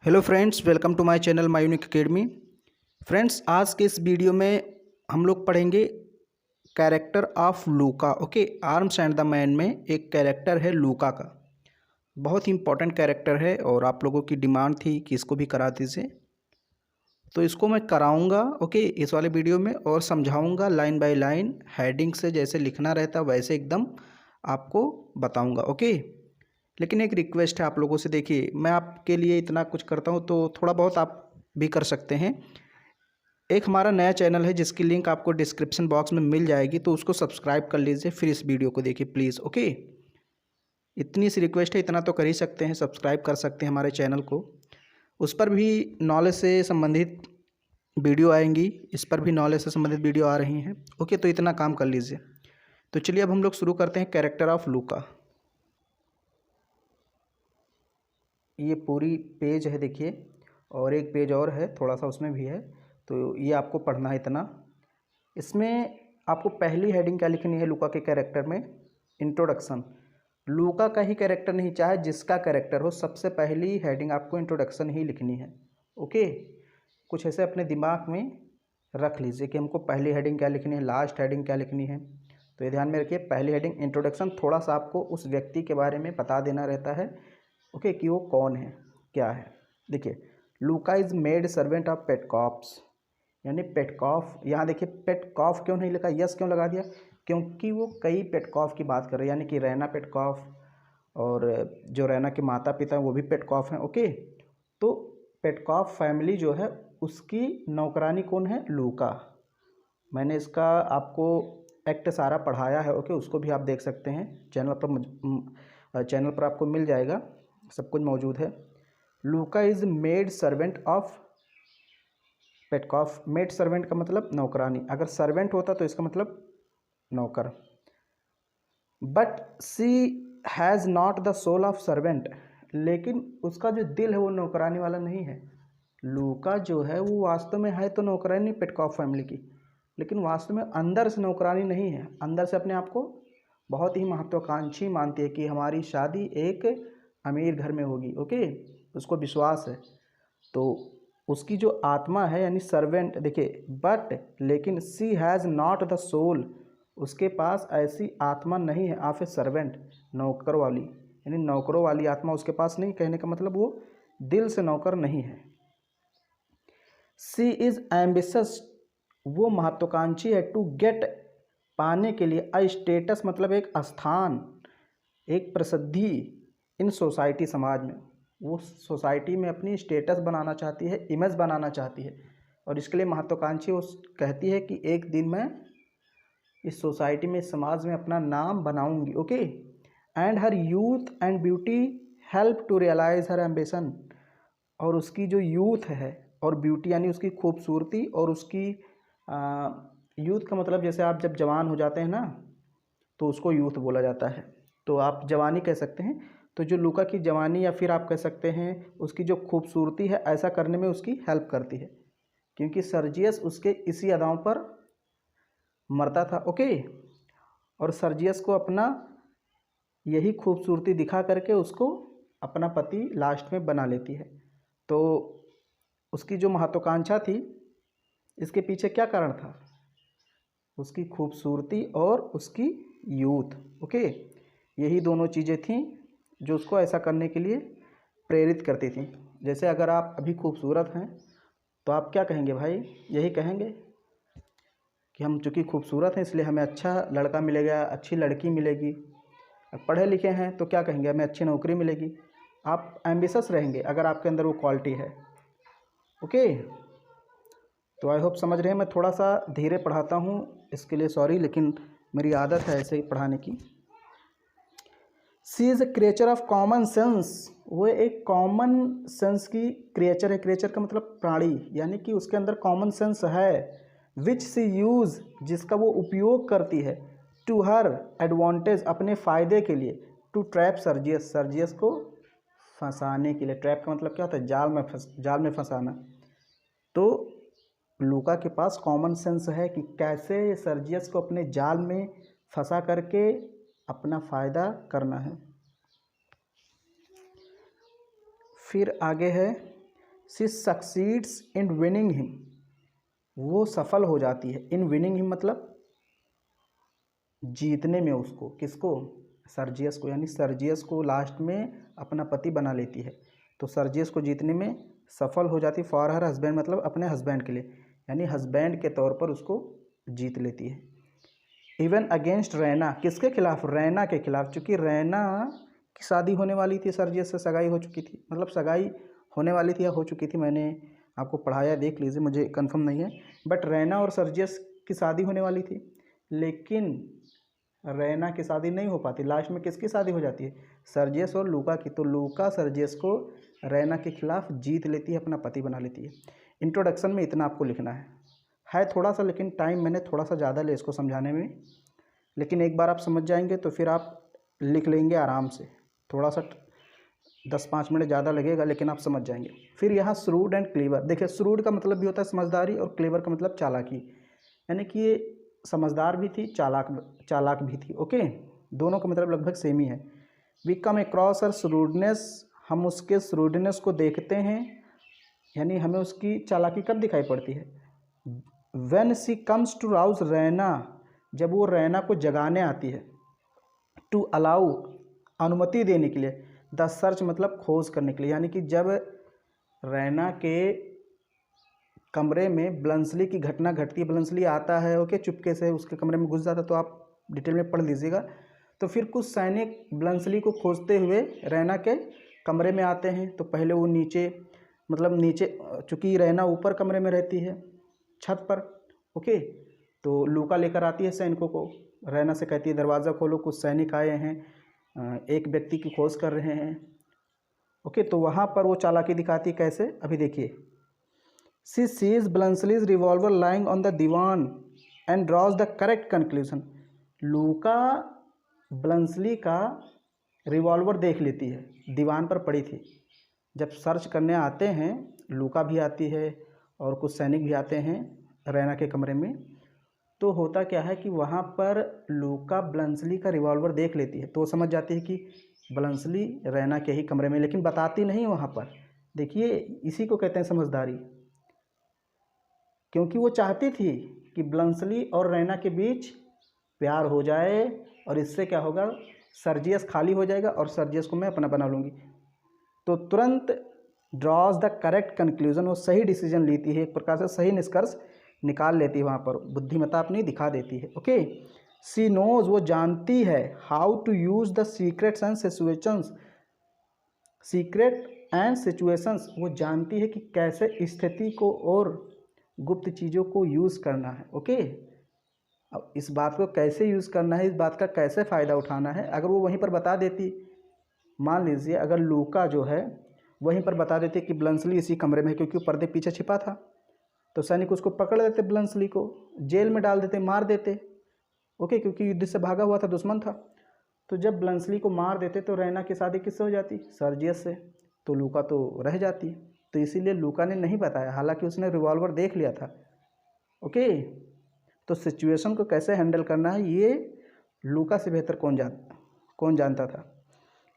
Hello friends, welcome to my channel My Unique Academy. Friends, आज के इस video में हम लोग पढ़ेंगे character of Louka. Okay, Arms and the Man में एक कैरेक्टर है लूका का। बहुत ही इंपॉर्टेंट कैरेक्टर है और आप लोगों की डिमांड थी कि इसको भी करा दीजिए, तो इसको मैं कराऊंगा। ओके, इस वाले वीडियो में और समझाऊंगा लाइन बाय लाइन, हेडिंग से जैसे लिखना रहता वैसे एकदम आपको बताऊंगा। ओके, लेकिन एक रिक्वेस्ट है आप लोगों से। देखिए, मैं आपके लिए इतना कुछ करता हूँ तो थोड़ा बहुत आप भी कर सकते हैं। एक हमारा नया चैनल है जिसकी लिंक आपको डिस्क्रिप्शन बॉक्स में मिल जाएगी, तो उसको सब्सक्राइब कर लीजिए, फिर इस वीडियो को देखिए प्लीज़। ओके, इतनी सी रिक्वेस्ट है, इतना तो कर ही सकते हैं, सब्सक्राइब कर सकते हैं हमारे चैनल को। उस पर भी नॉलेज से संबंधित वीडियो आएंगी, इस पर भी नॉलेज से संबंधित वीडियो आ रही हैं। ओके, तो इतना काम कर लीजिए। तो चलिए अब हम लोग शुरू करते हैं कैरेक्टर ऑफ लूका। ये पूरी पेज है देखिए, और एक पेज और है थोड़ा सा, उसमें भी है, तो ये आपको पढ़ना है इतना। इसमें आपको पहली हेडिंग क्या लिखनी है लूका के कैरेक्टर में? इंट्रोडक्शन। लूका का ही कैरेक्टर नहीं, चाहे जिसका कैरेक्टर हो, सबसे पहली हेडिंग आपको इंट्रोडक्शन ही लिखनी है। ओके, कुछ ऐसे अपने दिमाग में रख लीजिए कि हमको पहली हेडिंग क्या लिखनी है, लास्ट हेडिंग क्या लिखनी है। तो ये ध्यान में रखिए, पहली हेडिंग इंट्रोडक्शन, थोड़ा सा आपको उस व्यक्ति के बारे में बता देना रहता है। ओके, कि वो कौन है, क्या है। देखिए, लूका इज़ मेड सर्वेंट ऑफ पेटकॉफ्स, यानी पेटकॉफ। यहाँ देखिए, पेटकॉफ क्यों नहीं लिखा, यस क्यों लगा दिया? क्योंकि वो कई पेटकॉफ की बात कर रहे हैं, यानी कि रैना पेटकॉफ, और जो रैना के माता पिता हैं वो भी पेटकॉफ हैं। ओके, तो पेटकॉफ फैमिली जो है उसकी नौकरानी कौन है? लूका। मैंने इसका आपको एक्ट सारा पढ़ाया है। ओके, उसको भी आप देख सकते हैं चैनल पर, चैनल पर आपको मिल जाएगा, सब कुछ मौजूद है। लूका is maid servant of Petkoff. Maid servant का मतलब नौकरानी, अगर सर्वेंट होता तो इसका मतलब नौकर। But she has not the soul of servant, लेकिन उसका जो दिल है वो नौकरानी वाला नहीं है। लूका जो है वो वास्तव में है तो नौकरानी पेटकॉफ फैमिली की, लेकिन वास्तव में अंदर से नौकरानी नहीं है। अंदर से अपने आप को बहुत ही महत्वाकांक्षी मानती है कि हमारी शादी एक अमीर घर में होगी। ओके, उसको विश्वास है। तो उसकी जो आत्मा है यानी सर्वेंट, देखिए, बट लेकिन सी हैज़ नॉट द सोल, उसके पास ऐसी आत्मा नहीं है ऑफ ए सर्वेंट, नौकर वाली, यानी नौकरों वाली आत्मा उसके पास नहीं। कहने का मतलब वो दिल से नौकर नहीं है। सी इज़ एम्बिशस, वो महत्वाकांक्षी है, टू गेट, पाने के लिए, अ स्टेटस मतलब एक स्थान, एक प्रसिद्धि, इन सोसाइटी, समाज में। वो सोसाइटी में अपनी स्टेटस बनाना चाहती है, इमेज बनाना चाहती है, और इसके लिए महत्वाकांक्षी वो कहती है कि एक दिन मैं इस सोसाइटी में, इस समाज में अपना नाम बनाऊंगी। Okay, and her youth and beauty help to realise her ambition, और उसकी जो यूथ है और ब्यूटी यानी उसकी खूबसूरती, और उसकी यूथ का मतलब जैसे आप जब जवान हो जाते हैं ना, तो उसको यूथ बोला जाता है, तो आप जवानी कह सकते हैं। तो जो लूका की जवानी, या फिर आप कह सकते हैं उसकी जो खूबसूरती है, ऐसा करने में उसकी हेल्प करती है, क्योंकि सर्जियस उसके इसी अदाओं पर मरता था। ओके, और सर्जियस को अपना यही खूबसूरती दिखा करके उसको अपना पति लास्ट में बना लेती है। तो उसकी जो महत्वाकांक्षा थी, इसके पीछे क्या कारण था? उसकी खूबसूरती और उसकी यूथ। ओके, यही दोनों चीज़ें थीं जो उसको ऐसा करने के लिए प्रेरित करती थी। जैसे अगर आप अभी खूबसूरत हैं तो आप क्या कहेंगे भाई? यही कहेंगे कि हम चूँकि खूबसूरत हैं इसलिए हमें अच्छा लड़का मिलेगा, अच्छी लड़की मिलेगी। अब पढ़े लिखे हैं तो क्या कहेंगे? हमें अच्छी नौकरी मिलेगी। आप एम्बिशस रहेंगे अगर आपके अंदर वो क्वालिटी है। ओके, तो आई होप समझ रहे हैं। मैं थोड़ा सा धीरे पढ़ाता हूँ, इसके लिए सॉरी, लेकिन मेरी आदत है ऐसे ही पढ़ाने की। She is a creature of common sense, वो एक कॉमन सेंस की क्रिएचर है। क्रिएचर का मतलब प्राणी, यानी कि उसके अंदर कॉमन सेंस है। विच सी यूज़, जिसका वो उपयोग करती है, टू हर एडवांटेज, अपने फ़ायदे के लिए, टू ट्रैप सर्जियस, सर्जियस को फंसाने के लिए। ट्रैप का मतलब क्या होता है? जाल में फंसाना। तो लूका के पास कॉमन सेंस है कि कैसे सर्जियस को अपने जाल में फंसा करके अपना फ़ायदा करना है। फिर आगे है, she succeeds in winning him, वो सफल हो जाती है। इन विनिंग हिम मतलब जीतने में उसको, किसको, सर्जियस को, यानी सर्जियस को लास्ट में अपना पति बना लेती है। तो सर्जियस को जीतने में सफल हो जाती है। फॉर हर हस्बैंड मतलब अपने हस्बैंड के लिए, यानी हस्बैंड के तौर पर उसको जीत लेती है। इवन अगेंस्ट रैना, किसके खिलाफ, रैना के खिलाफ, चूँकि रैना की शादी होने वाली थी, सर्जियस से सगाई हो चुकी थी, मतलब सगाई होने वाली थी या हो चुकी थी, मैंने आपको पढ़ाया, देख लीजिए, मुझे कंफर्म नहीं है, बट रैना और सर्जियस की शादी होने वाली थी। लेकिन रैना की शादी नहीं हो पाती, लास्ट में किसकी शादी हो जाती है, सर्जियस और लूका की। तो लूका सर्जियस को रैना के खिलाफ जीत लेती है, अपना पति बना लेती है। इंट्रोडक्शन में इतना आपको लिखना है थोड़ा सा, लेकिन टाइम मैंने थोड़ा सा ज़्यादा लिया इसको समझाने में, लेकिन एक बार आप समझ जाएंगे तो फिर आप लिख लेंगे आराम से। थोड़ा सा 10-5 मिनट ज़्यादा लगेगा, लेकिन आप समझ जाएंगे। फिर यहाँ श्रूड एंड क्लेवर, देखिए श्रूड का मतलब भी होता है समझदारी, और क्लेवर का मतलब चालाकी, यानी कि ये समझदार भी थी, चालाक भी थी। ओके, दोनों का मतलब लगभग सेम ही है। We come across her shrewdness, हम उसके श्रूडनेस को देखते हैं, यानी हमें उसकी चालाकी कब दिखाई पड़ती है, when she comes to rouse Raina, जब वो रैना को जगाने आती है, टू अलाउ अनुमति देने के लिए, द सर्च मतलब खोज करने के लिए, यानी कि जब रैना के कमरे में ब्लंसली की घटना घटती है, ब्लंसली आता है, ओके, चुपके से उसके कमरे में घुस जाता है, तो आप डिटेल में पढ़ लीजिएगा। तो फिर कुछ सैनिक ब्लंसली को खोजते हुए रैना के कमरे में आते हैं। तो पहले वो नीचे, मतलब नीचे, चूँकि रैना ऊपर कमरे में रहती है छत पर, ओके, तो लूका लेकर आती है सैनिकों को, रैना से कहती है दरवाज़ा खोलो, कुछ सैनिक आए हैं, एक व्यक्ति की खोज कर रहे हैं। ओके, तो वहाँ पर वो चालाकी दिखाती है, कैसे, अभी देखिए। She sees Bluntschli's revolver lying on the divan and draws the correct conclusion, Louka Bluntschli का रिवॉल्वर देख लेती है, दीवान पर पड़ी थी। जब सर्च करने आते हैं, लूका भी आती है और कुछ सैनिक भी आते हैं रैना के कमरे में, तो होता क्या है कि वहाँ पर लूका ब्लंसली का रिवॉल्वर देख लेती है, तो वो समझ जाती है कि ब्लंसली रैना के ही कमरे में, लेकिन बताती नहीं वहाँ पर। देखिए, इसी को कहते हैं समझदारी, क्योंकि वो चाहती थी कि ब्लंसली और रैना के बीच प्यार हो जाए, और इससे क्या होगा, सर्जियस खाली हो जाएगा और सर्जियस को मैं अपना बना लूँगी। तो तुरंत ड्रॉज द करेक्ट कंक्लूजन, वो सही डिसीजन लेती है, एक प्रकार से सही निष्कर्ष निकाल लेती है, वहाँ पर बुद्धिमत्ता अपनी दिखा देती है। ओके, सी नोज, वो जानती है, how to use the secrets and situations, secret and situations, वो जानती है कि कैसे स्थिति को और गुप्त चीज़ों को यूज़ करना है। ओके, अब इस बात को कैसे यूज़ करना है, इस बात का कैसे फ़ायदा उठाना है, अगर वो वहीं पर बता देती, मान लीजिए अगर लूका जो है वहीं पर बता देते कि ब्लंसली इसी कमरे में है, क्योंकि वो पर्दे पीछे छिपा था, तो सैनिक उसको पकड़ लेते, ब्लंसली को जेल में डाल देते, मार देते। ओके, क्योंकि युद्ध से भागा हुआ था, दुश्मन था। तो जब ब्लंसली को मार देते तो रैना की शादी किससे हो जाती, सर्जियस से, तो लूका तो रह जाती। तो इसीलिए लूका ने नहीं बताया, हालांकि उसने रिवॉल्वर देख लिया था। ओके, तो सिचुएशन को कैसे हैंडल करना है, ये लूका से बेहतर कौन जानता था।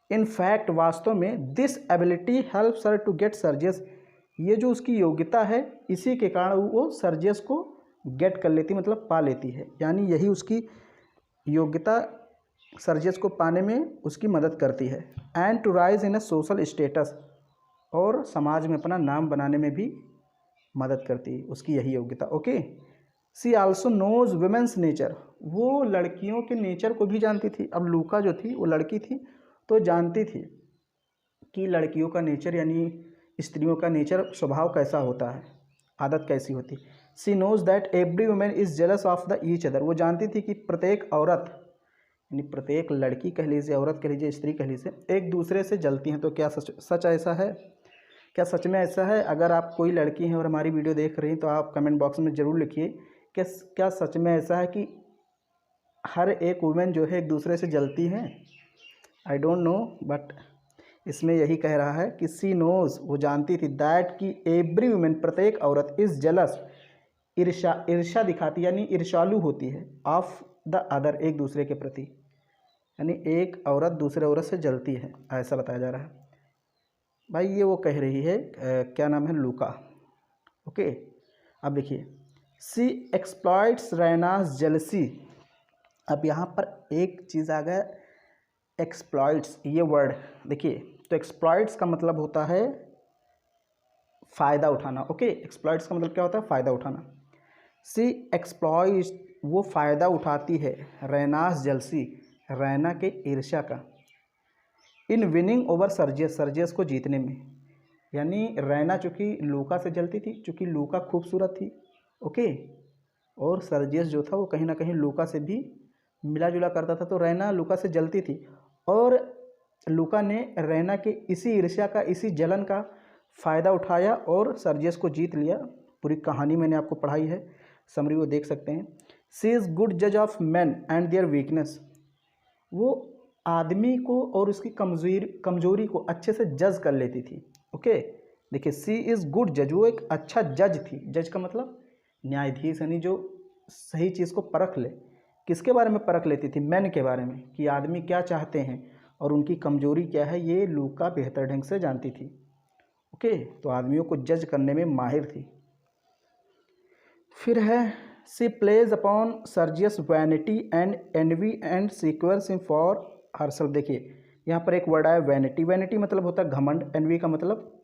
इन फैक्ट, वास्तव में, this ability helps her to get Sergius, ये जो उसकी योग्यता है, इसी के कारण वो सर्जियस को गेट कर लेती, मतलब पा लेती है, यानी यही उसकी योग्यता सर्जियस को पाने में उसकी मदद करती है। And to rise in a social status, और समाज में अपना नाम बनाने में भी मदद करती है उसकी यही योग्यता। ओके, सी आल्सो नोज वुमेन्स नेचर, वो लड़कियों के नेचर को भी जानती थी। अब लूका जो थी वो लड़की थी, तो जानती थी कि लड़कियों का नेचर, यानी स्त्रियों का नेचर, स्वभाव कैसा होता है, आदत कैसी होती। She knows that every women is jealous of the each other, वो जानती थी कि प्रत्येक औरत, यानी प्रत्येक लड़की कह लीजिए, औरत कह लीजिए, स्त्री कह लीजिए, एक दूसरे से जलती हैं। तो क्या सच ऐसा है, क्या सच में ऐसा है? अगर आप कोई लड़की हैं और हमारी वीडियो देख रही हैं तो आप कमेंट बॉक्स में ज़रूर लिखिए कि क्या सच में ऐसा है कि हर एक वुमेन जो है एक दूसरे से जलती हैं। आई डोंट नो, बट इसमें यही कह रहा है कि सी नोज, वो जानती थी, दैट कि एवरी वुमेन, प्रत्येक औरत, इज़ जेलस, ईर्षा दिखाती, यानी ईर्षालु होती है, ऑफ द अदर, एक दूसरे के प्रति, यानी एक औरत दूसरे औरत से जलती है, ऐसा बताया जा रहा है। भाई ये वो कह रही है क्या नाम है, लूका। ओके, अब देखिए, सी एक्सप्लॉइट्स रैनास जेलसी। अब यहाँ पर एक चीज़ आ गया, एक्सप्लॉइट्स ये वर्ड देखिए, तो एक्सप्लॉइट्स का मतलब होता है फ़ायदा उठाना। ओके, एक्सप्लॉइट्स का मतलब क्या होता है, फ़ायदा उठाना। सी एक्सप्लॉइट्स वो फ़ायदा उठाती है रैनास जेलसी, रैना के ईर्ष्या का, इन विनिंग ओवर सर्जियस, सर्जियस को जीतने में। यानी रैना चूँकि लूका से जलती थी, चूँकि लूका खूबसूरत थी। ओके, और सर्जियस जो था वो कहीं ना कहीं लूका से भी मिला जुला करता था, तो रैना लूका से जलती थी, और लूका ने रैना के इसी ईर्ष्या का, इसी जलन का फ़ायदा उठाया और सर्जियस को जीत लिया। पूरी कहानी मैंने आपको पढ़ाई है, समरी वो देख सकते हैं। सी इज़ गुड जज of man and their weakness, वो आदमी को और उसकी कमजोरी को अच्छे से जज कर लेती थी। ओके, देखिए, सी इज़ गुड जज, वो एक अच्छा जज थी। जज का मतलब न्यायाधीश, यानी जो सही चीज़ को परख ले। किसके बारे में परख लेती थी, मैन के बारे में, कि आदमी क्या चाहते हैं और उनकी कमजोरी क्या है, ये लूका बेहतर ढंग से जानती थी। ओके, तो आदमियों को जज करने में माहिर थी। फिर है she plays upon Sergius vanity and envy and sequence in for herself. देखिए, यहाँ पर एक वर्ड आया वैनिटी, वैनिटी मतलब होता है घमंड, एनवी का मतलब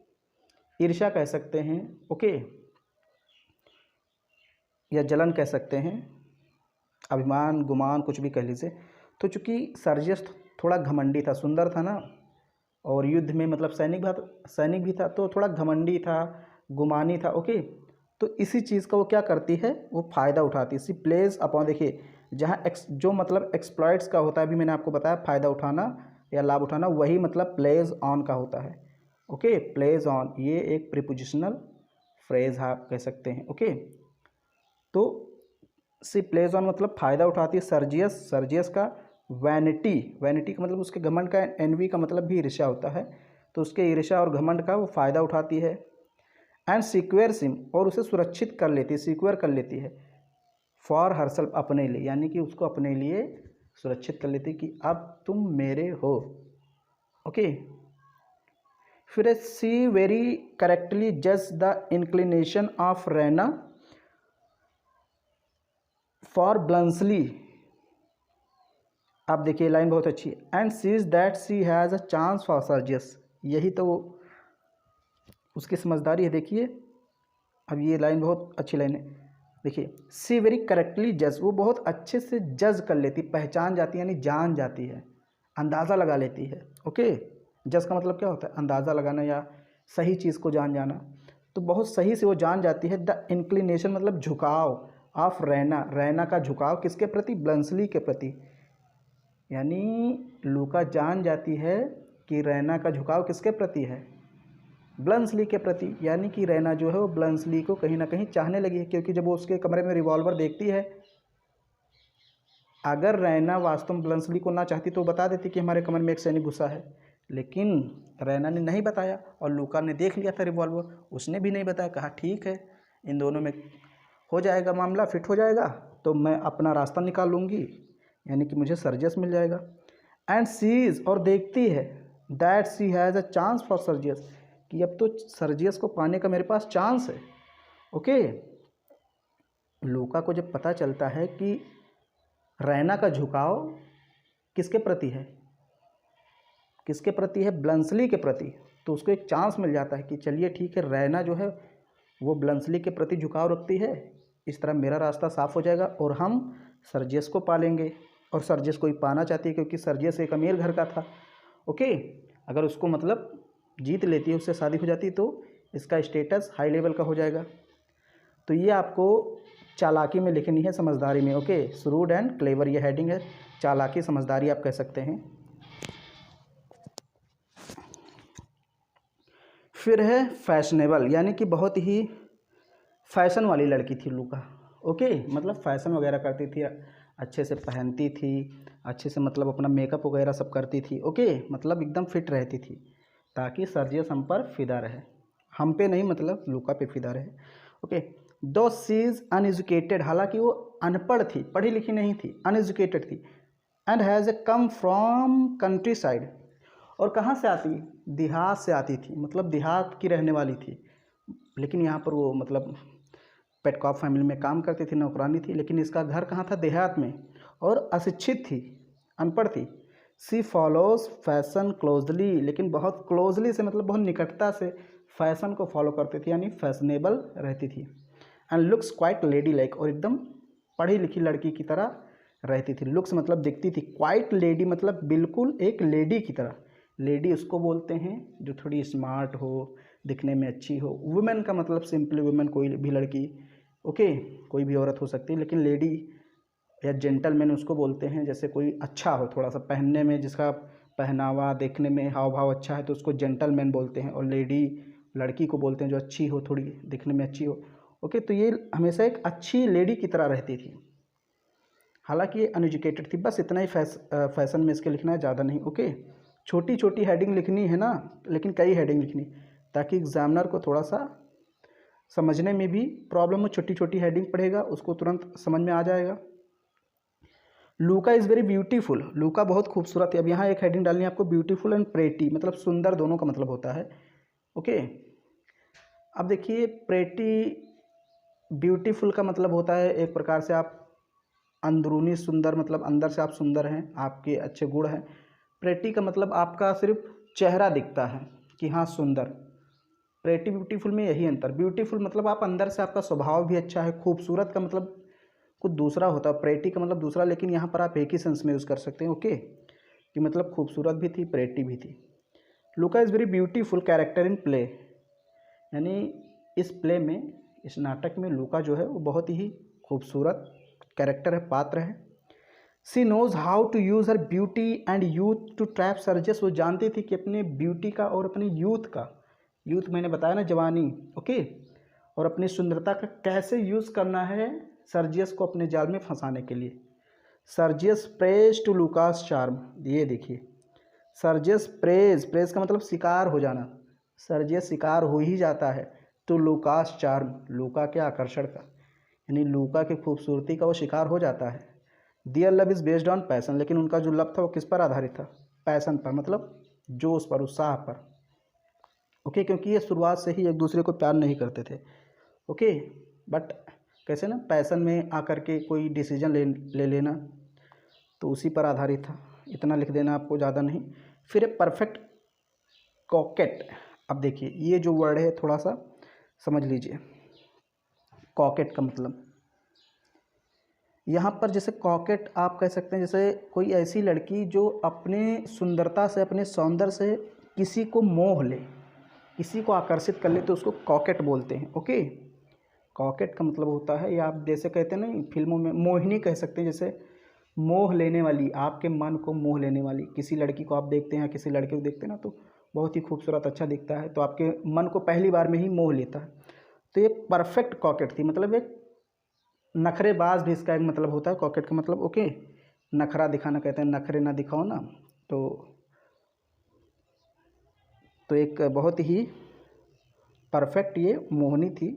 ईर्ष्या कह सकते हैं। ओके, या जलन कह सकते हैं, अभिमान, गुमान, कुछ भी कह लीजिए। तो चूँकि सर्जियस थोड़ा घमंडी था, सुंदर था ना, और युद्ध में मतलब सैनिक भी था, तो थोड़ा घमंडी था, गुमानी था। ओके, तो इसी चीज़ का वो क्या करती है, वो फ़ायदा उठाती है। सी प्लेज अपॉन, देखिए जहाँ जो मतलब एक्सप्लॉइट्स का होता है, अभी मैंने आपको बताया फ़ायदा उठाना या लाभ उठाना, वही मतलब प्लेज ऑन का होता है। ओके, प्लेज ऑन ये एक प्रीपोजिशनल फ्रेज आप कह सकते हैं। ओके, तो सी प्लेज ऑन मतलब फ़ायदा उठाती है सर्जियस, सर्जियस का वैनिटी, वैनिटी का मतलब उसके घमंड का, एनवी का मतलब भी ईर्ष्या होता है, तो उसके ईर्ष्या और घमंड का वो फ़ायदा उठाती है। एंड सिक्वेयर सिम, और उसे सुरक्षित कर लेती है, सिक्वेयर कर लेती है, फॉर हरसेल्फ अपने लिए, यानी कि उसको अपने लिए सुरक्षित कर लेती है कि अब तुम मेरे हो। ओके, फिर सी वेरी करेक्टली जज the inclination of Raina for Bluntschli. आप देखिए लाइन बहुत अच्छी है, and sees that she has a chance for Sergius, यही तो उसकी समझदारी है। देखिए, अब ये लाइन बहुत अच्छी लाइन है, देखिए, सी वेरी करेक्टली जज, वो बहुत अच्छे से जज कर लेती, पहचान जाती है, यानी जान जाती है, अंदाज़ा लगा लेती है। ओके, जज का मतलब क्या होता है, अंदाज़ा लगाना या सही चीज़ को जान जाना, तो बहुत सही से वो जान जाती है। द इंक्लिनेशन मतलब झुकाव, ऑफ रैना, रैना का झुकाव किसके प्रति, ब्लंसली के प्रति, यानी लूका जान जाती है कि रैना का झुकाव किसके प्रति है, ब्लंसली के प्रति, यानी कि रैना जो है वो ब्लंसली को कहीं ना कहीं चाहने लगी है, क्योंकि जब वो उसके कमरे में रिवॉल्वर देखती है, अगर रैना वास्तव में ब्लंसली को ना चाहती तो बता देती कि हमारे कमरे में एक सैनिक घुसा है, लेकिन रैना ने नहीं बताया, और लूका ने देख लिया था रिवॉल्वर, उसने भी नहीं बताया, कहा ठीक है इन दोनों में हो जाएगा मामला, फिट हो जाएगा, तो मैं अपना रास्ता निकाल लूँगी, यानी कि मुझे सर्जियस मिल जाएगा। एंड सीज, और देखती है, that she has a chance for Sergius, कि अब तो सर्जियस को पाने का मेरे पास चांस है। ओके, लूका को जब पता चलता है कि रैना का झुकाव किसके प्रति है, किसके प्रति है, ब्लंसली के प्रति, तो उसको एक चांस मिल जाता है कि चलिए ठीक है, रैना जो है वो ब्लंसली के प्रति झुकाव रखती है, इस तरह मेरा रास्ता साफ हो जाएगा और हम सर्जियस को पालेंगे, और सर्जियस को ही पाना चाहती है क्योंकि सर्जियस एक अमीर घर का था। ओके, अगर उसको मतलब जीत लेती है, उससे शादी हो जाती, तो इसका स्टेटस हाई लेवल का हो जाएगा। तो ये आपको चालाकी में लिखनी है, समझदारी में। ओके, श्रूड एंड क्लेवर ये हेडिंग है, चालाकी समझदारी आप कह सकते हैं। फिर है फैशनेबल, यानी कि बहुत ही फैशन वाली लड़की थी लूका। ओके, मतलब फैशन वगैरह करती थी, अच्छे से पहनती थी, अच्छे से मतलब अपना मेकअप वगैरह सब करती थी। ओके, मतलब एकदम फिट रहती थी, ताकि सर्जियस हम पर फिदा रहे, हम पे नहीं मतलब लूका पे फिदा रहे। ओके, दो सी इज़ अनएजुकेटेड, हालांकि वो अनपढ़ थी, पढ़ी लिखी नहीं थी, अनएजुकेटेड थी, and has a come from country side, और कहाँ से आती, देहात से आती थी, मतलब देहात की रहने वाली थी, लेकिन यहाँ पर वो मतलब पेटकॉप फैमिली में काम करती थी, नौकरानी थी, लेकिन इसका घर कहाँ था, देहात में, और अशिक्षित थी, अनपढ़ थी। सी फॉलोज फैशन क्लोजली, लेकिन बहुत क्लोजली से मतलब बहुत निकटता से फैशन को फॉलो करती थी, यानी फैशनेबल रहती थी। And looks quite lady like, और एकदम पढ़ी लिखी लड़की की तरह रहती थी। लुक्स मतलब दिखती थी, क्वाइट लेडी मतलब बिल्कुल एक लेडी की तरह। लेडी उसको बोलते हैं जो थोड़ी स्मार्ट हो, दिखने में अच्छी हो। वुमेन का मतलब सिंपली वुमेन कोई भी लड़की, ओके, कोई भी औरत हो सकती है, लेकिन लेडी या जेंटलमैन उसको बोलते हैं जैसे कोई अच्छा हो, थोड़ा सा पहनने में, जिसका पहनावा देखने में हाव भाव अच्छा है तो उसको जेंटलमैन बोलते हैं। और लेडी लड़की को बोलते हैं जो अच्छी हो, थोड़ी दिखने में अच्छी हो, ओके। तो ये हमेशा एक अच्छी लेडी की तरह रहती थी। हालांकि ये अनएजुकेटेड थी, बस इतना ही फैशन में इसके लिखना है, ज़्यादा नहीं, ओके। छोटी छोटी हेडिंग लिखनी है ना, लेकिन कई हेडिंग लिखनी, ताकि एग्जामिनर को थोड़ा सा समझने में भी प्रॉब्लम हो। छोटी छोटी हेडिंग पढ़ेगा, उसको तुरंत समझ में आ जाएगा। लूका इज़ वेरी ब्यूटीफुल, लूका बहुत खूबसूरत है। अब यहाँ एक हेडिंग डालनी है आपको, ब्यूटीफुल एंड प्रेटी, मतलब सुंदर, दोनों का मतलब होता है, ओके। अब देखिए प्रेटी, ब्यूटीफुल का मतलब होता है एक प्रकार से आप अंदरूनी सुंदर, मतलब अंदर से आप सुंदर हैं, आपके अच्छे गुण हैं। प्रेटी का मतलब आपका सिर्फ चेहरा दिखता है कि हाँ सुंदर। प्रेटी ब्यूटीफुल में यही अंतर। ब्यूटीफुल मतलब आप अंदर से, आपका स्वभाव भी अच्छा है। खूबसूरत का मतलब कुछ दूसरा होता है, प्रेटी का मतलब दूसरा, लेकिन यहाँ पर आप एक ही सेंस में यूज़ कर सकते हैं, ओके, कि मतलब खूबसूरत भी थी, प्रेटी भी थी। Louka is very beautiful character in play, यानी इस प्ले में, इस नाटक में लूका जो है वो बहुत ही खूबसूरत कैरेक्टर है, पात्र है। She knows how to use her beauty and youth to trap Sergius, वो जानती थी कि अपने ब्यूटी का और अपने यूथ का, यूथ मैंने बताया ना जवानी, ओके, और अपनी सुंदरता का कैसे यूज़ करना है सर्जियस को अपने जाल में फंसाने के लिए। Sergius prey to Louka's charm, ये देखिए, सर्जियस प्रेज, प्रेज का मतलब शिकार हो जाना, सर्जियस शिकार हो ही जाता है टू लूकास चार्म, लूका के आकर्षण का, यानी लूका की खूबसूरती का वो शिकार हो जाता है। Their love is based on passion, लेकिन उनका जो लव था वो किस पर आधारित था, पैसन पर, मतलब जोश पर, उत्साह पर, ओके, क्योंकि ये शुरुआत से ही एक दूसरे को प्यार नहीं करते थे, ओके, बट कैसे ना, पैसन में आकर के कोई डिसीजन ले लेना, तो उसी पर आधारित था। इतना लिख देना आपको, ज़्यादा नहीं। फिर एक परफेक्ट कॉकेट, अब देखिए ये जो वर्ड है थोड़ा सा समझ लीजिए। कॉकेट का मतलब यहाँ पर, जैसे कॉकेट आप कह सकते हैं जैसे कोई ऐसी लड़की जो अपने सुंदरता से, अपने सौंदर्य से किसी को मोह ले, किसी को आकर्षित कर ले, तो उसको कॉकेट बोलते हैं, ओके। कॉकेट का मतलब होता है, या आप जैसे कहते हैं ना फिल्मों में मोहिनी कह सकते हैं, जैसे मोह लेने वाली, आपके मन को मोह लेने वाली। किसी लड़की को आप देखते हैं, किसी लड़के को देखते हैं ना, तो बहुत ही खूबसूरत, अच्छा दिखता है, तो आपके मन को पहली बार में ही मोह लेता है। तो ये परफेक्ट कॉकेट थी, मतलब एक नखरेबाज भी इसका एक मतलब होता है, कॉकेट का मतलब, ओके, नखरा दिखाना कहते हैं, नखरे ना दिखाओ ना, तो एक बहुत ही परफेक्ट ये मोहनी थी,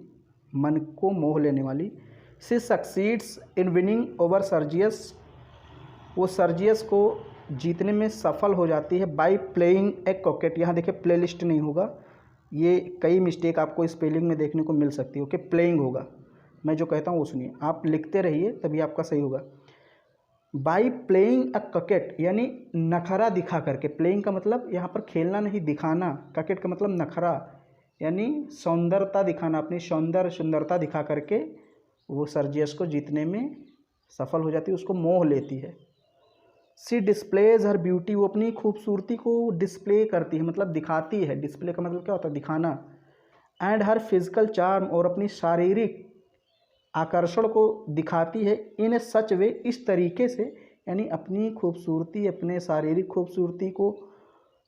मन को मोह लेने वाली। She succeeds in winning over Sergius, वो सर्जियस को जीतने में सफल हो जाती है बाय प्लेइंग ए कॉकेट। यहाँ देखिए प्ले लिस्ट नहीं होगा, ये कई मिस्टेक आपको स्पेलिंग में देखने को मिल सकती है, ओके, प्लेइंग होगा। मैं जो कहता हूँ वो सुनिए, आप लिखते रहिए तभी आपका सही होगा। बाई प्लेइंग अ कॉकेट, यानी नखरा दिखा करके, प्लेइंग का मतलब यहाँ पर खेलना नहीं, दिखाना, कॉकेट का मतलब नखरा, यानी सौंदर्यता दिखाना, अपनी सुंदरता दिखा करके वो सर्जियस को जीतने में सफल हो जाती है, उसको मोह लेती है। सी डिस्प्लेज हर ब्यूटी, वो अपनी खूबसूरती को डिस्प्ले करती है, मतलब दिखाती है। डिस्प्ले का मतलब क्या होता है, दिखाना। एंड हर फिजिकल चार्म, और अपनी शारीरिक आकर्षण को दिखाती है। इन ए सच वे, इस तरीके से, यानी अपनी खूबसूरती, अपने शारीरिक खूबसूरती को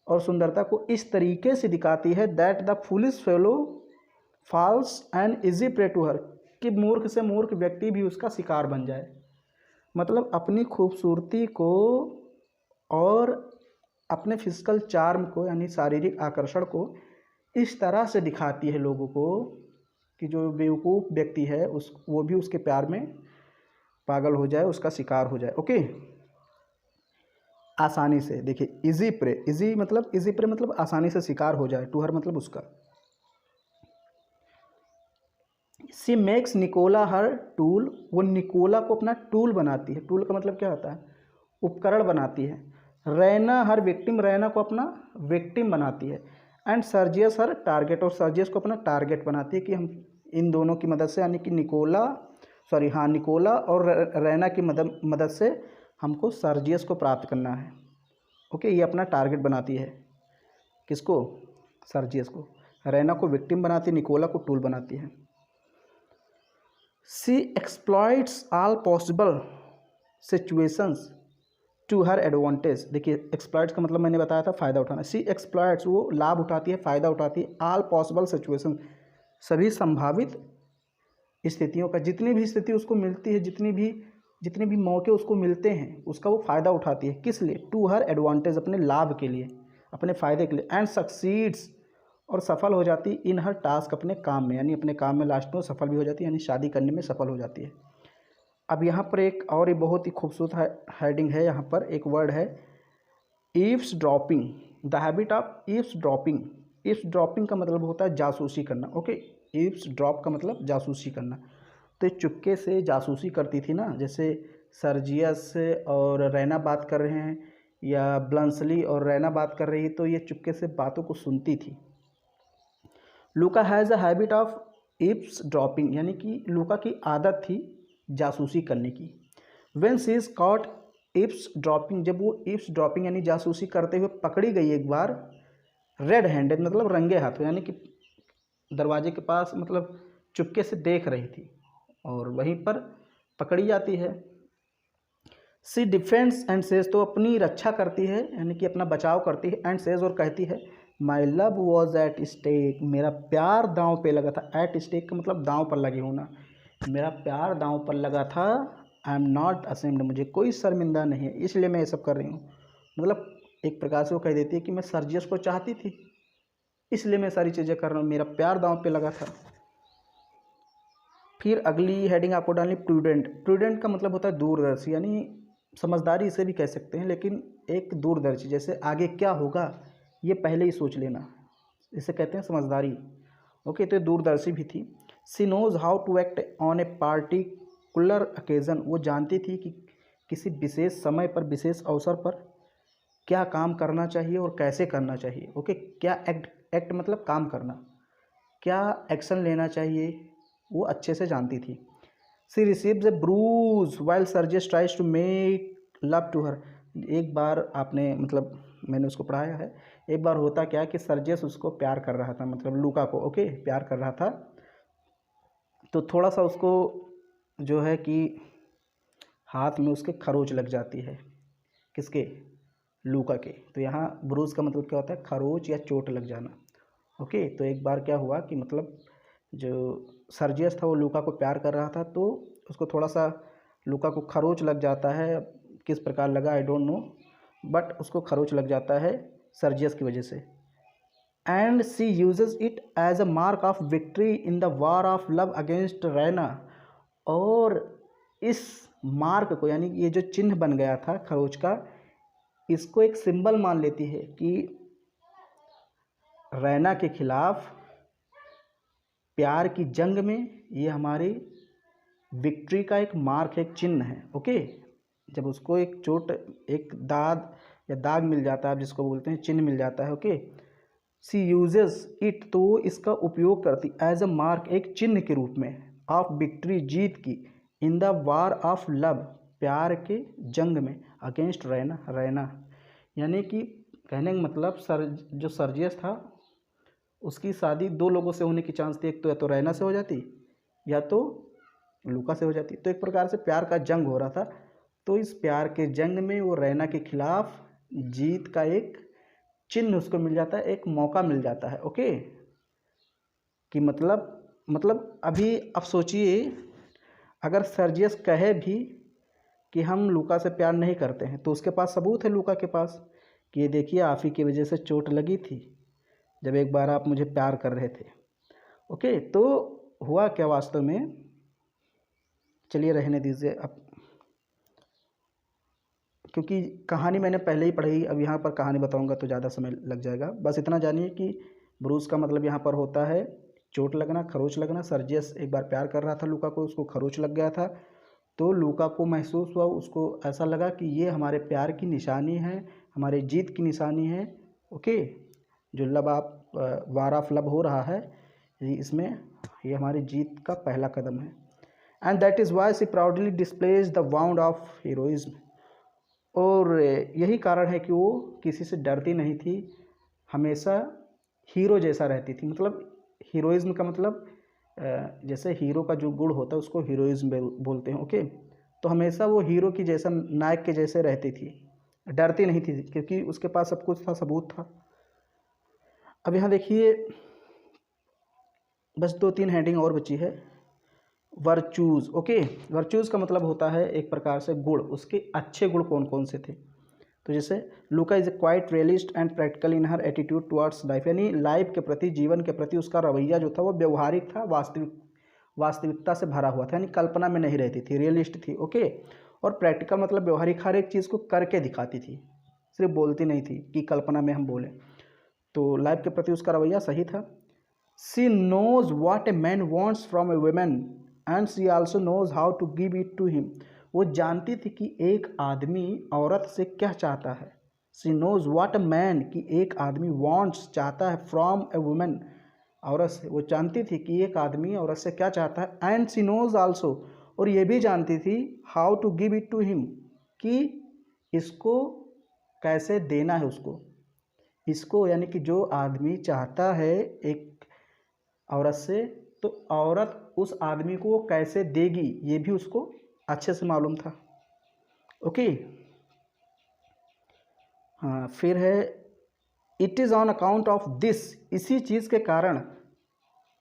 और सुंदरता को इस तरीके से दिखाती है that the foolish fellow falls and easy prey to her, कि मूर्ख से मूर्ख व्यक्ति भी उसका शिकार बन जाए। मतलब अपनी खूबसूरती को और अपने फिजिकल चार्म को, यानी शारीरिक आकर्षण को इस तरह से दिखाती है लोगों को कि जो बेवकूफ़ व्यक्ति है वो भी उसके प्यार में पागल हो जाए, उसका शिकार हो जाए, ओके। आसानी से, देखिए इजी प्रे, इजी मतलब आसानी से शिकार हो जाए, टू हर मतलब उसका। सी मेक्स निकोला हर टूल, वो निकोला को अपना टूल बनाती है, टूल का मतलब क्या होता है, उपकरण बनाती है। रैना हर विक्टिम, रैना को अपना विक्टिम बनाती है। एंड सर्जियस हर टारगेट, और सर्जियस को अपना टारगेट बनाती है कि हम इन दोनों की मदद से, यानी कि निकोला और रैना की मदद से हमको सर्जियस को प्राप्त करना है। ओके, ये अपना टारगेट बनाती है, किसको, सर्जियस को। रैना को विक्टिम बनाती है, निकोला को टूल बनाती है। She exploits all possible situations to her advantage. देखिए एक्सप्लॉइट्स का मतलब मैंने बताया था फ़ायदा उठाना। सी एक्सप्लॉइट्स, वो लाभ उठाती है, फ़ायदा उठाती है। ऑल पॉसिबल सिचुएशन, सभी संभावित स्थितियों का, जितनी भी स्थिति उसको मिलती है, जितने भी मौके उसको मिलते हैं, उसका वो फ़ायदा उठाती है। किस लिए, टू हर एडवांटेज, अपने लाभ के लिए, अपने फ़ायदे के लिए। एंड सक्सीड्स, और सफल हो जाती इन हर टास्क, अपने काम में, यानी अपने काम में लास्ट में सफल भी हो जाती है, यानी शादी करने में सफल हो जाती है। अब यहाँ पर एक और ये बहुत ही खूबसूरत हेडिंग है, यहाँ पर एक वर्ड है eaves dropping, the habit of eaves dropping. Eaves dropping का मतलब होता है जासूसी करना। ओके, ईव्स ड्रॉप का मतलब जासूसी करना। तो ये चुपके से जासूसी करती थी ना, जैसे सर्जियस और रैना बात कर रहे हैं, या ब्लंसली और रैना बात कर रही है, तो ये चुपके से बातों को सुनती थी। Louka has a habit of eavesdropping, यानी कि लूका की आदत थी जासूसी करने की। When she is caught eavesdropping, जब वो ईव्स ड्रॉपिंग यानी जासूसी करते हुए पकड़ी गई एक बार, रेड हैंडेड मतलब रंगे हाथों, यानी कि दरवाजे के पास मतलब चुपके से देख रही थी और वहीं पर पकड़ी जाती है। सी डिफेंड्स एंड सेज, तो अपनी रक्षा करती है, यानी कि अपना बचाव करती है। एंड सेज, और कहती है, my love was at stake, मेरा प्यार दांव पे लगा था। एट स्टेक का मतलब दांव पर लगे होना, मेरा प्यार दांव पर लगा था। आई एम नॉट असेम्ड, मुझे कोई शर्मिंदा नहीं है, इसलिए मैं ये सब कर रही हूँ। मतलब एक प्रकार से वो कह देती है कि मैं सर्जियस को चाहती थी, इसलिए मैं सारी चीज़ें कर रहा हूँ, मेरा प्यार दांव पे लगा था। फिर अगली हेडिंग आपको डालनी प्रूडेंट। प्रूडेंट का मतलब होता है दूरदर्शी, यानी समझदारी इसे भी कह सकते हैं, लेकिन एक दूरदर्शी, जैसे आगे क्या होगा ये पहले ही सोच लेना, इसे कहते हैं समझदारी। ओके, तो ये दूरदर्शी भी थी। She knows how to act on a particular occasion, वो जानती थी कि किसी विशेष समय पर, विशेष अवसर पर क्या काम करना चाहिए और कैसे करना चाहिए। ओके, क्या एक्ट मतलब काम करना, क्या एक्शन लेना चाहिए, वो अच्छे से जानती थी। She receives a bruise while Sergius tries to make love to her. एक बार आपने मतलब मैंने उसको पढ़ाया है, एक बार होता क्या कि सर्जियस उसको प्यार कर रहा था, मतलब लूका को, ओके, प्यार कर रहा था। तो थोड़ा सा उसको जो है कि हाथ में उसके खरोच लग जाती है, किसके, लूका के। तो यहाँ ब्रूज का मतलब क्या होता है, खरोच या चोट लग जाना। ओके, तो एक बार क्या हुआ कि मतलब जो सर्जियस था वो लूका को प्यार कर रहा था, तो उसको थोड़ा सा लूका को खरोच लग जाता है, किस प्रकार लगा आई डोंट नो, बट उसको खरोच लग जाता है सर्जियस की वजह से। And she uses it as a mark of victory in the war of love against Raina, और इस मार्क को, यानी ये जो चिन्ह बन गया था खरोच का, इसको एक सिंबल मान लेती है कि रैना के खिलाफ प्यार की जंग में ये हमारी विक्ट्री का एक मार्क है, एक चिन्ह है। ओके, जब उसको एक चोट, एक दाग मिल जाता है, जिसको बोलते हैं चिन्ह मिल जाता है। ओके, सी यूजेस इट, तो इसका उपयोग करती एज अ मार्क, एक चिन्ह के रूप में, ऑफ विक्ट्री, जीत की, इन द वार ऑफ लव, प्यार के जंग में, अगेंस्ट रैना, यानी कि कहने का मतलब जो सर्जियस था उसकी शादी दो लोगों से होने की चांस थी, एक तो या तो रैना से हो जाती या तो लूका से हो जाती। तो एक प्रकार से प्यार का जंग हो रहा था, तो इस प्यार के जंग में वो रैना के खिलाफ जीत का एक चिन्ह उसको मिल जाता है, एक मौका मिल जाता है। ओके, कि मतलब अभी अब सोचिए, अगर सर्जियस कहे भी कि हम लूका से प्यार नहीं करते हैं, तो उसके पास सबूत है लूका के पास कि ये देखिए आप ही की वजह से चोट लगी थी जब एक बार आप मुझे प्यार कर रहे थे। ओके, तो हुआ क्या वास्तव में, चलिए रहने दीजिए अब, क्योंकि कहानी मैंने पहले ही पढ़ी, अब यहाँ पर कहानी बताऊँगा तो ज़्यादा समय लग जाएगा। बस इतना जानिए कि ब्रूस का मतलब यहाँ पर होता है चोट लगना, खरोंच लगना। सर्जियस एक बार प्यार कर रहा था लूका को, उसको खरोंच लग गया था। तो लूका को महसूस हुआ, उसको ऐसा लगा कि ये हमारे प्यार की निशानी है, हमारे जीत की निशानी है। ओके, जो लब आप वार ऑफ लब हो रहा है इसमें, ये हमारी जीत का पहला कदम है। And that is why she proudly displays the wound of heroism. और यही कारण है कि वो किसी से डरती नहीं थी, हमेशा हीरो जैसा रहती थी। मतलब हीरोइज्म का मतलब जैसे हीरो का जो गुण होता है उसको हीरोइज्म बोलते हैं। ओके, तो हमेशा वो हीरो की जैसा, नायक के जैसे रहती थी, डरती नहीं थी, क्योंकि उसके पास सब कुछ था, सबूत था। अब यहाँ देखिए बस 2-3 हेडिंग और बची है। वर्चूज़। ओके, वर्चूज़ का मतलब होता है एक प्रकार से गुण, उसके अच्छे गुण कौन कौन से थे। तो जैसे लूका is a quite realist and practical in her attitude towards life, यानी लाइफ के प्रति, जीवन के प्रति उसका रवैया जो था वो व्यवहारिक था, वास्तविकता से भरा हुआ था, यानी कल्पना में नहीं रहती थी, रियलिस्ट थी। ओके, और प्रैक्टिकल मतलब व्यवहारिक, हर एक चीज़ को करके दिखाती थी, सिर्फ बोलती नहीं थी कि कल्पना में हम बोलें। तो लाइफ के प्रति उसका रवैया सही था। She knows what a man wants from a woman and she also knows how to give it to him. वो जानती थी कि एक आदमी औरत से क्या चाहता है। She knows what a man, कि एक आदमी वांट्स चाहता है, फ्रॉम ए वुमन औरत से। वो जानती थी कि एक आदमी औरत से क्या चाहता है। एंड शी नोज आल्सो, और ये भी जानती थी, how to give it to him, कि इसको कैसे देना है उसको। इसको यानी कि जो आदमी चाहता है एक औरत से, तो औरत उस आदमी को कैसे देगी ये भी उसको अच्छे से मालूम था। ओके, हाँ, फिर है it is on account of this, इसी चीज़ के कारण,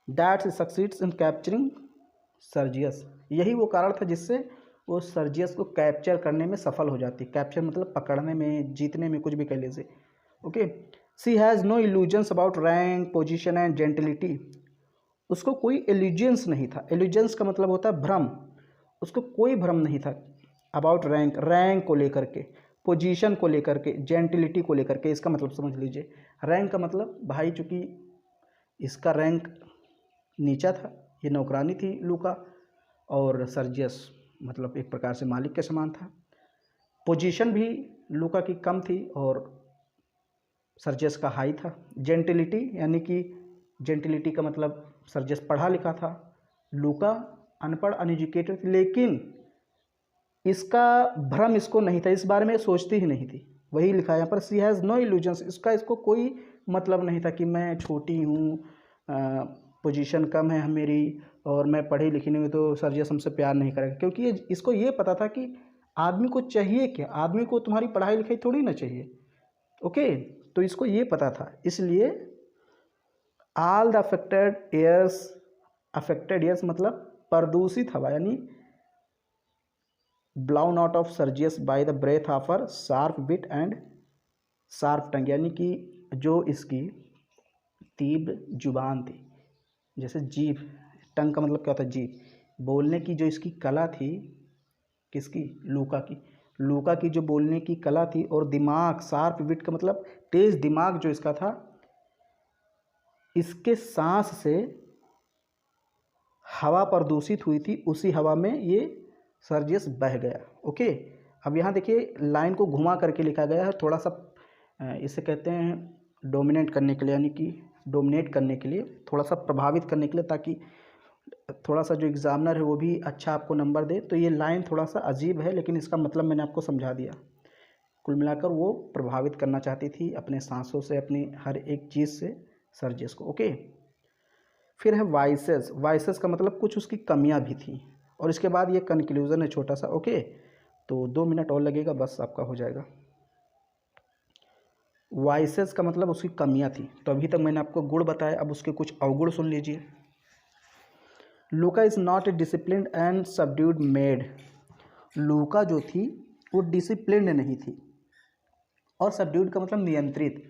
that succeeds in capturing Sergius, यही वो कारण था जिससे वो सर्जियस को कैप्चर करने में सफल हो जाती। कैप्चर मतलब पकड़ने में, जीतने में, कुछ भी कह लीजिए। Okay, she has no illusions about rank, position and gentility. उसको कोई इल्यूजन्स नहीं था। इल्यूजन्स का मतलब होता है भ्रम। उसको कोई भ्रम नहीं था अबाउट रैंक, रैंक को लेकर के, पोजीशन को लेकर के, जेंटिलिटी को लेकर के। इसका मतलब समझ लीजिए। रैंक का मतलब भाई, चूँकि इसका रैंक नीचा था, ये नौकरानी थी लूका, और सर्जियस मतलब एक प्रकार से मालिक के समान था। पोजीशन भी लूका की कम थी और सर्जियस का हाई था। जेंटिलिटी यानी कि, जेंटिलिटी का मतलब सर्जियस पढ़ा लिखा था, लूका अनपढ़, अनएजुकेटेड, लेकिन इसका भ्रम इसको नहीं था, इस बारे में सोचती ही नहीं थी। वही लिखा है यहाँ पर, सी हैज़ नो इल्यूजन्स, इसको कोई मतलब नहीं था कि मैं छोटी हूँ, पोजीशन कम है मेरी, और मैं पढ़ी लिखी नहीं हूँ तो सर्जियस हमसे प्यार नहीं करेगा। क्योंकि इसको ये पता था कि आदमी को चाहिए क्या, आदमी को तुम्हारी पढ़ाई लिखाई थोड़ी ना चाहिए। ओके, तो इसको ये पता था, इसलिए ऑल द अफेक्टेड एयर्स मतलब प्रदूषित हवा, यानी blown out of Sergius by the breath of her sharp wit and sharp tongue, यानी कि जो इसकी तीव्र जुबान थी, जैसे जीभ, टंग का मतलब क्या होता है, जीभ, बोलने की जो इसकी कला थी, किसकी, लूका की जो बोलने की कला थी, और दिमाग, शार्प विट का मतलब तेज दिमाग जो इसका था, इसके सांस से हवा प्रदूषित हुई थी, उसी हवा में ये सर्जियस बह गया। ओके, अब यहाँ देखिए लाइन को घुमा करके लिखा गया है, थोड़ा सा इसे कहते हैं डोमिनेट करने के लिए, यानी कि डोमिनेट करने के लिए, थोड़ा सा प्रभावित करने के लिए, ताकि थोड़ा सा जो एग्जामिनर है वो भी अच्छा आपको नंबर दे। तो ये लाइन थोड़ा सा अजीब है, लेकिन इसका मतलब मैंने आपको समझा दिया। कुल मिलाकर वो प्रभावित करना चाहती थी अपने सांसों से, अपनी हर एक चीज़ से सर्जियस को। ओके, फिर है वाइसेस। वाइसेस का मतलब कुछ उसकी कमियां भी थी, और इसके बाद ये कंक्लूजन है छोटा सा। ओके, तो 2 मिनट और लगेगा, बस आपका हो जाएगा। वाइसेस का मतलब उसकी कमियां थी। तो अभी तक मैंने आपको गुण बताया, अब उसके कुछ अवगुण सुन लीजिए। लूका is not a disciplined and subdued made. लूका जो थी वो डिसिप्लिन्ड नहीं थी, और सबड्यूड का मतलब नियंत्रित,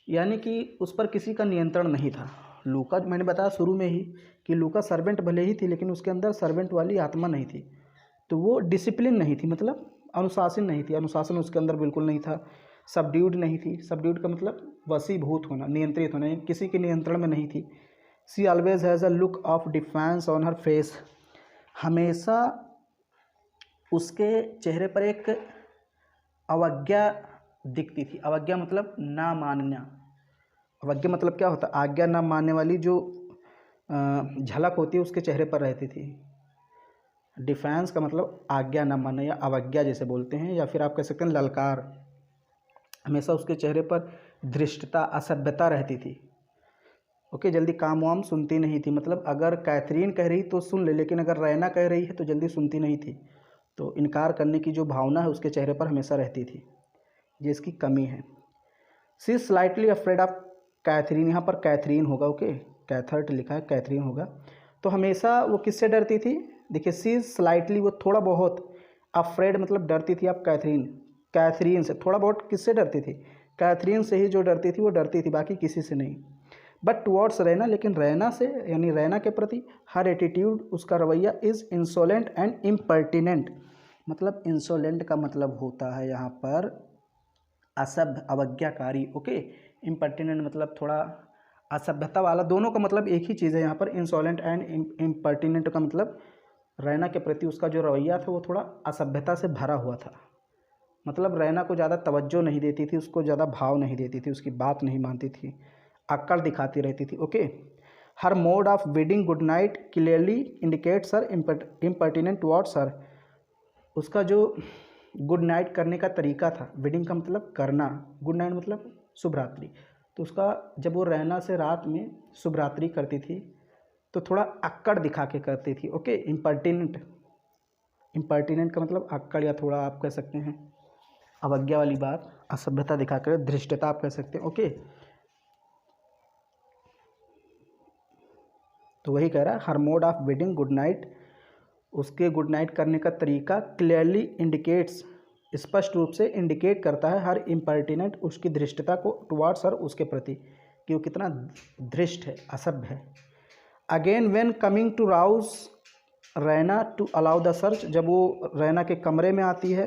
यानी कि उस पर किसी का नियंत्रण नहीं था। लूका, मैंने बताया शुरू में ही कि लूका सर्वेंट भले ही थी, लेकिन उसके अंदर सर्वेंट वाली आत्मा नहीं थी। तो वो डिसिप्लिन नहीं थी, मतलब अनुशासन नहीं थी, अनुशासन उसके अंदर बिल्कुल नहीं था। सबड्यूड नहीं थी, सबड्यूड का मतलब वशीभूत होना, नियंत्रित होना, किसी के नियंत्रण में नहीं थी। She always has a look of defence on her face, हमेशा उसके चेहरे पर एक अवज्ञा दिखती थी। अवज्ञा मतलब ना मानना, अवज्ञा मतलब क्या होता है, आज्ञा ना मानने वाली जो झलक होती है उसके चेहरे पर रहती थी। डिफेंस का मतलब आज्ञा ना मानना या अवज्ञा जैसे बोलते हैं, या फिर आप कह सकते हैं ललकार। हमेशा उसके चेहरे पर धृष्टता, असभ्यता रहती थी। ओके, जल्दी काम वाम सुनती नहीं थी, मतलब अगर कैथरीन कह रही तो सुन ले, लेकिन अगर रैना कह रही है तो जल्दी सुनती नहीं थी। तो इनकार करने की जो भावना है उसके चेहरे पर हमेशा रहती थी, ये इसकी कमी है। सी स्लाइटली अफ्रेड ऑफ कैथरीन, यहाँ पर कैथरीन होगा, ओके, कैथर्ट लिखा है, कैथरीन होगा। तो हमेशा वो किससे डरती थी, देखिए सी स्लाइटली, वो थोड़ा बहुत, अफ्रेड मतलब डरती थी। आप कैथरीन से थोड़ा बहुत किससे डरती थी, कैथरीन से ही जो डरती थी वो डरती थी, बाकी किसी से नहीं। बट टुवर्ड्स रैना, लेकिन रैना से यानी रैना के प्रति हर एटीट्यूड, उसका रवैया इज़ इंसोलेंट एंड इम्पर्टिनेंट। मतलब इंसोलेंट का मतलब होता है यहाँ पर असभ्य, अवज्ञाकारी। ओके, इम्पर्टिनेंट मतलब थोड़ा असभ्यता वाला, दोनों का मतलब एक ही चीज़ है यहाँ पर। इंसोलेंट एंड इम्पर्टिनेंट का मतलब रैना के प्रति उसका जो रवैया था वो थोड़ा असभ्यता से भरा हुआ था। मतलब रैना को ज़्यादा तवज्जो नहीं देती थी, उसको ज़्यादा भाव नहीं देती थी, उसकी बात नहीं मानती थी, अक्कड़ दिखाती रहती थी। Okay, her mode of bidding good night clearly indicates her impertinent towards हर। उसका जो गुड नाइट करने का तरीका था, बिडिंग का मतलब करना, गुड नाइट मतलब शुभ रात्रि, तो उसका जब वो रैना से रात में शुभ रात्रि करती थी तो थोड़ा अक्कड़ दिखा के करती थी। ओके, इम्पर्टिनेंट, इम्पर्टिनेंट का मतलब अक्कड़, या थोड़ा आप कह सकते हैं अवज्ञा वाली बात, असभ्यता दिखाकर, धृष्टता आप कह सकते हैं। ओके, तो वही कह रहा है, her mode of bidding good night, उसके गुड नाइट करने का तरीका क्लियरली इंडिकेट्स, स्पष्ट रूप से इंडिकेट करता है, हर इम्पर्टिनेंट, उसकी धृष्टता को, टुवार्ड्स हर, उसके प्रति, कि वो कितना धृष्ट है, असभ्य है। Again when coming to rouse Raina to allow the search, जब वो रैना के कमरे में आती है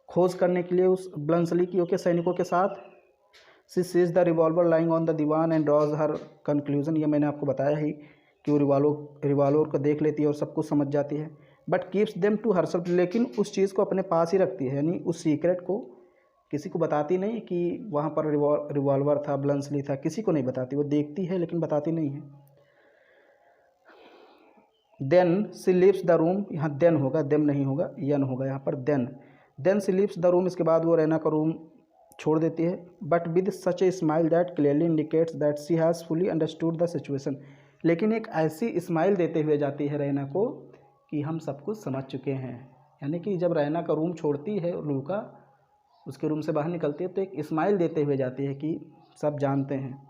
खोज करने के लिए उस ब्लंसली की के सैनिकों के साथ, she sees the revolver lying on the divan and draws her conclusion, ये मैंने आपको बताया ही कि वो रिवॉल्वर को देख लेती है और सब कुछ समझ जाती है। But keeps them to herself, लेकिन उस चीज़ को अपने पास ही रखती है, यानी उस सीक्रेट को किसी को बताती नहीं कि वहाँ पर रिवॉल्वर था, ब्लंसली था, किसी को नहीं बताती, वो देखती है लेकिन बताती नहीं है। Then she leaves the room, यहाँ देन होगा, देम नहीं होगा, यन होगा यहाँ पर, then she leaves the room, इसके बाद वो रैना का रूम छोड़ देती है। But with such a smile that clearly indicates that she has fully understood the situation, लेकिन एक ऐसी स्माइल देते हुए जाती है रैना को कि हम सब कुछ समझ चुके हैं। यानी कि जब रैना का रूम छोड़ती है लूका, उसके रूम से बाहर निकलती है तो एक स्माइल देते हुए जाती है कि सब जानते हैं।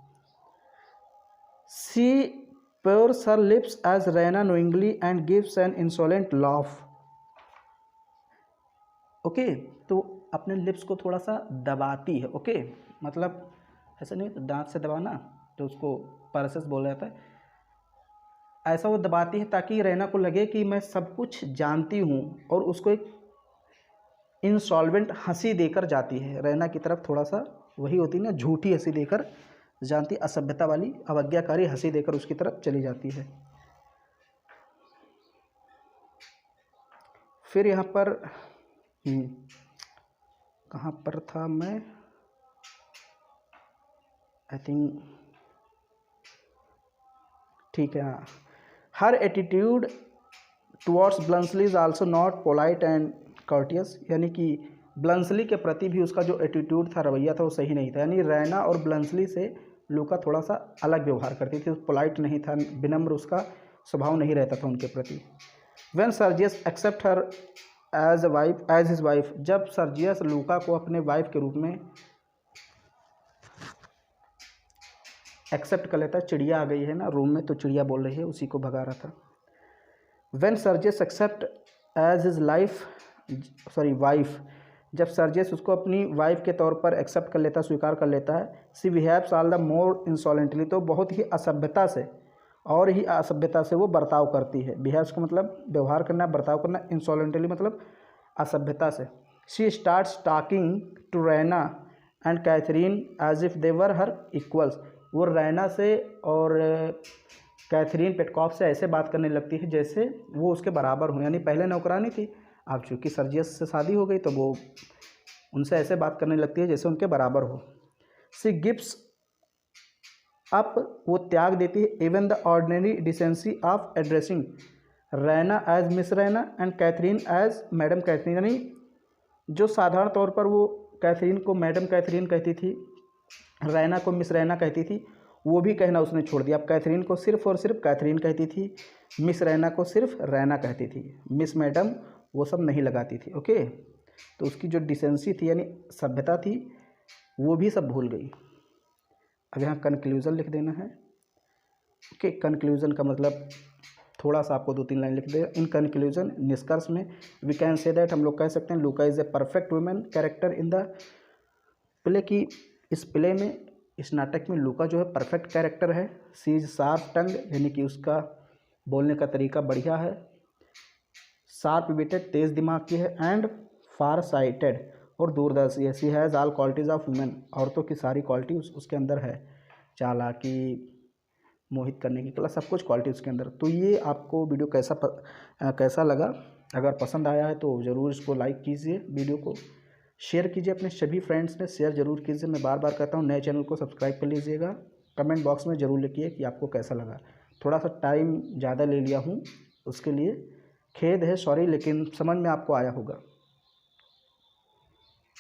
सी purrs her lips as Raina knowingly and gives an insolent laugh. Okay, तो अपने लिप्स को थोड़ा सा दबाती है। ओके, मतलब ऐसा नहीं दांत से दबाना, तो उसको परसेस बोला जाता है। ऐसा वो दबाती है ताकि रैना को लगे कि मैं सब कुछ जानती हूँ, और उसको एक इंसॉल्वेंट हंसी देकर जाती है रैना की तरफ, थोड़ा सा वही होती है ना, झूठी हंसी देकर जानती, असभ्यता वाली अवज्ञाकारी हंसी देकर उसकी तरफ चली जाती है। फिर यहाँ पर कहाँ पर था मैं, आई थिंक ठीक है, हाँ, her attitude towards Bluntschli is also not polite and courteous, यानी कि ब्लंसली के प्रति भी उसका जो एटीट्यूड था, रवैया था, वो सही नहीं था। यानी रैना और ब्लंसली से लूका थोड़ा सा अलग व्यवहार करती थी, पोलाइट नहीं था, विनम्र उसका स्वभाव नहीं रहता था उनके प्रति। When Sergius accept her as a wife, as his wife, जब सर्जियस लूका को अपने वाइफ के रूप में एक्सेप्ट कर लेता है, चिड़िया आ गई है ना रूम में, तो चिड़िया बोल रही है, उसी को भगा रहा था। When Sergius accept as his wife, जब सर्जियस उसको अपनी वाइफ के तौर पर एक्सेप्ट कर लेता, स्वीकार कर लेता है, सी बिहेव्स ऑल द मोर इंसोलेंटली, तो बहुत ही असभ्यता से, और ही असभ्यता से वो बर्ताव करती है। बिहेव्स का मतलब व्यवहार करना, बर्ताव करना, इंसोलेंटली मतलब असभ्यता से। She starts talking to Raina and Catherine as if they were her equals. वो रैना से और कैथरीन पेटकॉफ से ऐसे बात करने लगती है जैसे वो उसके बराबर हो, यानी पहले नौकरानी थी, अब चूँकि सर्जियस से शादी हो गई तो वो उनसे ऐसे बात करने लगती है जैसे उनके बराबर हो। सी गिव्स अप, वो त्याग देती है even the ordinary decency of addressing Raina as Miss Raina and Catherine as Madam Catherine, यानी जो साधारण तौर पर वो कैथरीन को मैडम कैथरीन कहती थी, रैना को मिस रैना कहती थी, वो भी कहना उसने छोड़ दिया। अब कैथरीन को सिर्फ और सिर्फ कैथरीन कहती थी, मिस रैना को सिर्फ रैना कहती थी, मिस मैडम वो सब नहीं लगाती थी। ओके, तो उसकी जो डिसेंसी थी यानी सभ्यता थी वो भी सब भूल गई। अब यहाँ कंक्लूज़न लिख देना है। ओके, कंक्लूज़न का मतलब थोड़ा सा आपको 2-3 लाइन लिख देगा। इन कंक्लूजन, निष्कर्ष में वी कैन से दैट, हम लोग कह सकते हैं लूका is a perfect women character in the play, की इस प्ले में, इस नाटक में लूका जो है परफेक्ट कैरेक्टर है। सी इज शार्प टंग, यानी कि उसका बोलने का तरीका बढ़िया है। शार्प विटेड, तेज़ दिमाग की है। एंड फार साइटेड, और दूरदर्शी है। She has all qualities of women, औरतों की सारी क्वालिटी उसके अंदर है। चालाकी, मोहित करने की कला, सब कुछ क्वालिटी उसके अंदर। तो ये आपको वीडियो कैसा लगा? अगर पसंद आया है तो ज़रूर इसको लाइक कीजिए, वीडियो को शेयर कीजिए अपने सभी फ्रेंड्स में, शेयर ज़रूर कीजिए। मैं बार बार कहता हूँ नए चैनल को सब्सक्राइब कर लीजिएगा। कमेंट बॉक्स में ज़रूर लिखिए कि आपको कैसा लगा। थोड़ा सा टाइम ज़्यादा ले लिया हूँ, उसके लिए खेद है, सॉरी, लेकिन समझ में आपको आया होगा।